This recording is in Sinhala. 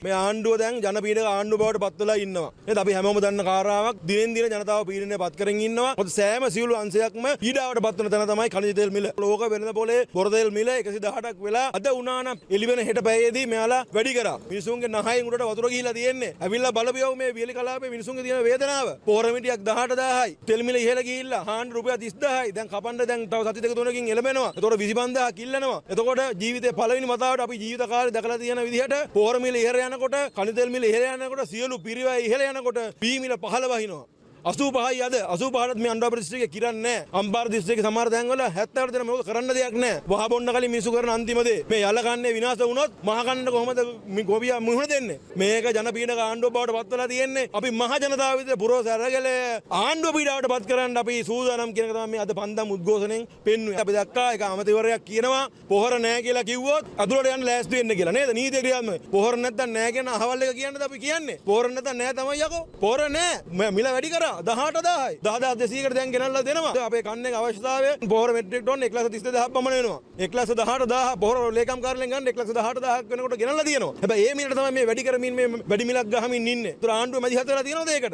මේ ආණ්ඩුව දැන් ජනපීඩක ආණ්ඩුව බවට පත් වෙලා ඉන්නවා. නේද? අපි හැමෝම දන්න කාරණාවක් දිනෙන් දින ජනතාව පීඩනයට පත් කරගෙන ඉන්නවා. මොකද සෑම සියලු අංශයක්ම පීඩාවට පත් වෙන තැන තමයි khනිජ තෙල් මිල. ලෝක වෙළඳ පොලේ බොර තෙල් මිල 118ක් වෙලා අද උනාන එළිවෙන හෙට පැයේදී මෙයාලා වැඩි කරා. මිනිසුන්ගේ නහයෙන් උඩට වතුර ගිහිලා තියෙන්නේ. ඇවිල්ලා බලපියව මේ වියලි කලාපේ මිනිසුන්ගේ තියෙන වේදනාව. පොහොර මිටියක් 18000යි. තෙල් මිල ඉහළ ගිහිල්ලා හාන් රුපියල් 30000යි. දැන් කපන්න දැන් තව සති දෙක තුනකින් එළඹෙනවා. එතකොට 25000ක් ඉල්ලනවා. එතකොට ජීවිතේ පළවෙනි වතාවට අපි ජීවිත කාලේ දැකලා තියෙන විදිහට පොහොර මිල ඉහළ යනකොට khනිජ තෙල් මිල ඉහළ යනකොට සියලු පිරිවැය ඉහළ යනකොට පී මිල පහළ වහිනවා. 85යි අද 85ට මේ අනුරාධපුර දිස්ත්‍රික්කේ කිරන්නේ නැහැ. අම්පාර දිස්ත්‍රික්කේ සමහර තැන්වල 70ට දෙන මොකද කරන්න දෙයක් නැහැ. වහ බොන්න කලින් මිනිසු කරන අන්තිම දේ මේ යල කන්නේ විනාශ වුණොත් මහ කන්නට කොහොමද මේ ගෝවියා මුහුණ දෙන්නේ? මේක ජනපීඩක ආණ්ඩුව බවට පත් වෙලා තියෙන්නේ. අපි මහ ජනතාව විතර පුරවස අරගල ආණ්ඩුව පීඩාවට පත් කරන්න අපි සූදානම් කියන එක තමයි මේ අද පන්දම් උද්ඝෝෂණයෙන් පෙන්වුවේ. අපි දැක්කා ඒක අමතිවරයක් කියනවා පොහොර නැහැ කියලා කිව්වොත් අදුරට යන්න ලෑස්ති වෙන්න කියලා නේද? නීතිය ක්‍රියාත්මක. පොහොර නැත්තම් නැහැ කියන අහවල් එක කියන්නද අපි කියන්නේ? පොහොර නැත්තම් නැහැ තමයි යකෝ. පොහොර නැහැ. මිල වැඩි කරා 18000යි. 10200කට දැන් ගෙනල්ලා දෙනවා. අපේ කන්නේ අවශ්‍යතාවය පොහොර මෙට්‍රික් ටොන් 132000ක් පමණ වෙනවා. 118000 පොහොර ලේකම් කාර්යාලයෙන් ගන්න 118000ක් වෙනකොට ගෙනල්ලා තියෙනවා. හැබැයි මේ මිලට තමයි මේ වැඩි කරමින් මේ වැඩි මිලක් ගහමින් ඉන්නේ. ඒතර ආණ්ඩුව මැදිහත් වෙලා තියෙනවද ඒකට?